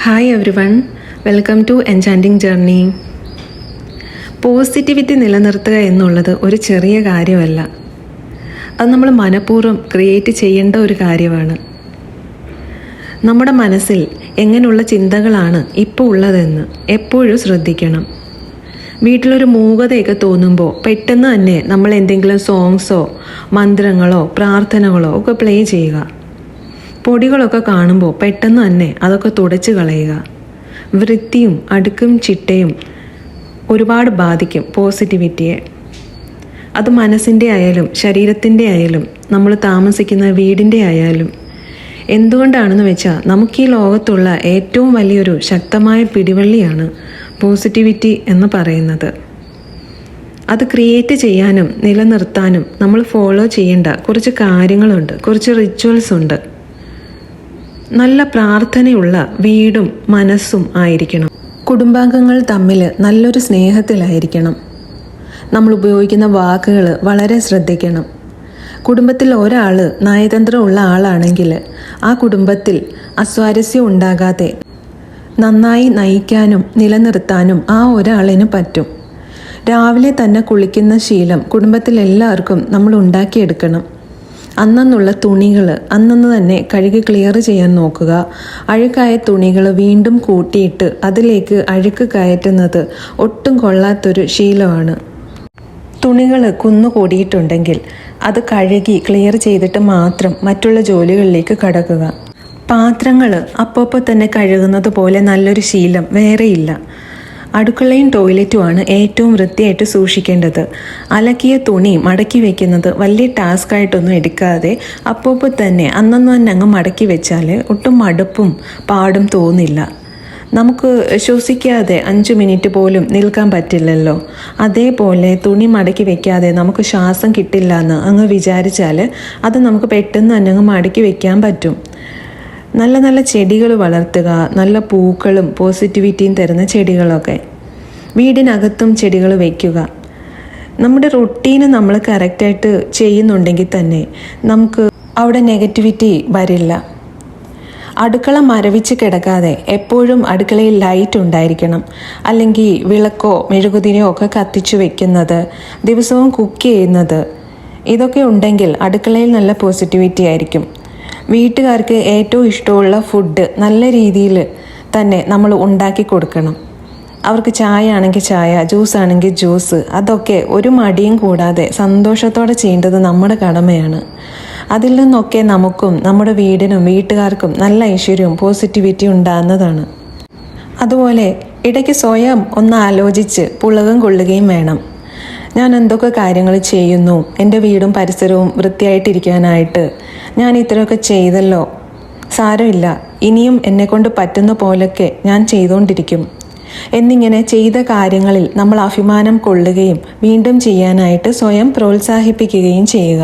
Hi everyone, welcome to enchanting journey. Positivity നിലനിർത്തുക എന്നുള്ളത് ഒരു ചെറിയ കാര്യമല്ല. അത് നമ്മൾ മനഃപൂർവ്വം ക്രിയേറ്റ് ചെയ്യേണ്ട ഒരു കാര്യമാണ്. നമ്മുടെ മനസ്സിൽ എങ്ങനെയുള്ള ചിന്തകളാണ് ഇപ്പോൾ ഉള്ളതെന്ന് എപ്പോഴും ശ്രദ്ധിക്കണം. വീട്ടിലൊരു മൂകതയൊക്കെ തോന്നുമ്പോൾ പെട്ടെന്ന് തന്നെ നമ്മൾ എന്തെങ്കിലും സോങ്സോ മന്ത്രങ്ങളോ പ്രാർത്ഥനകളോ ഒക്കെ പ്ലേ ചെയ്യുക. പൊടികളൊക്കെ കാണുമ്പോൾ പെട്ടെന്ന് തന്നെ അതൊക്കെ തുടച്ച് കളയുക. വൃത്തിയും അടുക്കും ചിട്ടയും ഒരുപാട് ബാധിക്കും പോസിറ്റിവിറ്റിയെ. അത് മനസ്സിൻ്റെ ആയാലും ശരീരത്തിൻ്റെ ആയാലും നമ്മൾ താമസിക്കുന്ന വീടിൻ്റെ ആയാലും. എന്തുകൊണ്ടാണെന്ന് വെച്ചാൽ നമുക്ക് ഈ ലോകത്തുള്ള ഏറ്റവും വലിയൊരു ശക്തമായ പിടിവള്ളിയാണ് പോസിറ്റിവിറ്റി എന്ന് പറയുന്നത്. അത് ക്രിയേറ്റ് ചെയ്യാനും നിലനിർത്താനും നമ്മൾ ഫോളോ ചെയ്യേണ്ട കുറച്ച് കാര്യങ്ങളുണ്ട്, കുറച്ച് റിച്വൽസ് ഉണ്ട്. നല്ല പ്രാർത്ഥനയുള്ള വീടും മനസ്സും ആയിരിക്കണം. കുടുംബാംഗങ്ങൾ തമ്മിൽ നല്ലൊരു സ്നേഹത്തിലായിരിക്കണം. നമ്മൾ ഉപയോഗിക്കുന്ന വാക്കുകൾ വളരെ ശ്രദ്ധിക്കണം. കുടുംബത്തിൽ ഒരാൾ നയതന്ത്രമുള്ള ആളാണെങ്കിൽ ആ കുടുംബത്തിൽ അസ്വാരസ്യം ഉണ്ടാകാതെ നന്നായി നയിക്കാനും നിലനിർത്താനും ആ ഒരാളിന് പറ്റും. രാവിലെ തന്നെ കുളിക്കുന്ന ശീലം കുടുംബത്തിൽ എല്ലാവർക്കും നമ്മൾ ഉണ്ടാക്കിയെടുക്കണം. അന്നുള്ള തുണികൾ അന്നു തന്നെ കഴുകി ക്ലിയർ ചെയ്യാൻ നോക്കുക. അഴുക്കായ തുണികൾ വീണ്ടും കൂട്ടിയിട്ട് അതിലേക്ക് അഴുക്ക് കയറ്റുന്നത് ഒട്ടും കൊള്ളാത്തൊരു ശീലമാണ്. തുണികൾ കുന്നുകൂടിയിട്ടുണ്ടെങ്കിൽ അത് കഴുകി ക്ലിയർ ചെയ്തിട്ട് മാത്രം മറ്റുള്ള ജോലികളിലേക്ക് കടക്കുക. പാത്രങ്ങൾ അപ്പോൾ തന്നെ കഴുകുന്നത് പോലെ നല്ലൊരു ശീലം വേറെയില്ല. അടുക്കളയും ടോയ്ലറ്റുമാണ് ഏറ്റവും വൃത്തിയായിട്ട് സൂക്ഷിക്കേണ്ടത്. അലക്കിയ തുണി മടക്കി വെക്കുന്നത് വലിയ ടാസ്ക്കായിട്ടൊന്നും എടുക്കാതെ അപ്പോൾ തന്നെ തന്നെ അങ്ങ് മടക്കി വെച്ചാൽ ഒട്ടും മടുപ്പും പാടും തോന്നില്ല. നമുക്ക് ശ്വസിക്കാതെ 5 മിനിറ്റ് പോലും നിൽക്കാൻ പറ്റില്ലല്ലോ. അതേപോലെ തുണി മടക്കി വെക്കാതെ നമുക്ക് ശ്വാസം കിട്ടില്ല എന്ന് അങ്ങ് വിചാരിച്ചാൽ അത് നമുക്ക് പെട്ടെന്ന് തന്നെ അങ്ങ് മടക്കി വെക്കാൻ പറ്റും. നല്ല നല്ല ചെടികൾ വളർത്തുക, നല്ല പൂക്കളും പോസിറ്റിവിറ്റിയും തരുന്ന ചെടികളൊക്കെ. വീടിനകത്തും ചെടികൾ വയ്ക്കുക. നമ്മുടെ റൊട്ടീന് നമ്മൾ കറക്റ്റായിട്ട് ചെയ്യുന്നുണ്ടെങ്കിൽ തന്നെ നമുക്ക് അവിടെ നെഗറ്റിവിറ്റി വരില്ല. അടുക്കള മരവിച്ച് കിടക്കാതെ എപ്പോഴും അടുക്കളയിൽ ലൈറ്റ് ഉണ്ടായിരിക്കണം. അല്ലെങ്കിൽ വിളക്കോ മെഴുകുതിരിയോ ഒക്കെ കത്തിച്ചു വെക്കുന്നത്, ദിവസവും കുക്ക് ചെയ്യുന്നത്, ഇതൊക്കെ ഉണ്ടെങ്കിൽ അടുക്കളയിൽ നല്ല പോസിറ്റിവിറ്റി ആയിരിക്കും. വീട്ടുകാർക്ക് ഏറ്റവും ഇഷ്ടമുള്ള ഫുഡ് നല്ല രീതിയിൽ തന്നെ നമ്മൾ ഉണ്ടാക്കി കൊടുക്കണം. അവർക്ക് ചായ ആണെങ്കിൽ ചായ, ജ്യൂസ് ആണെങ്കിൽ ജ്യൂസ്, അതൊക്കെ ഒരു മടിയും കൂടാതെ സന്തോഷത്തോടെ ചെയ്യേണ്ടത് നമ്മുടെ കടമയാണ്. അതിൽ നിന്നൊക്കെ നമുക്കും നമ്മുടെ വീടിനും വീട്ടുകാർക്കും നല്ല ഐശ്വര്യവും പോസിറ്റിവിറ്റി ഉണ്ടാകുന്നതാണ്. അതുപോലെ ഇടയ്ക്ക് സ്വയം ഒന്ന് ആലോചിച്ച് പുളകം കൊള്ളുകയും വേണം. ഞാൻ എന്തൊക്കെ കാര്യങ്ങൾ ചെയ്യുന്നു, എൻ്റെ വീടും പരിസരവും വൃത്തിയായിട്ടിരിക്കാനായിട്ട് ഞാൻ ഇത്രയൊക്കെ ചെയ്തല്ലോ, സാരമില്ല, ഇനിയും എന്നെക്കൊണ്ട് പറ്റുന്ന പോലൊക്കെ ഞാൻ ചെയ്തുകൊണ്ടിരിക്കും എന്നിങ്ങനെ ചെയ്ത കാര്യങ്ങളിൽ നമ്മൾ അഭിമാനം കൊള്ളുകയും വീണ്ടും ചെയ്യാനായിട്ട് സ്വയം പ്രോത്സാഹിപ്പിക്കുകയും ചെയ്യുക.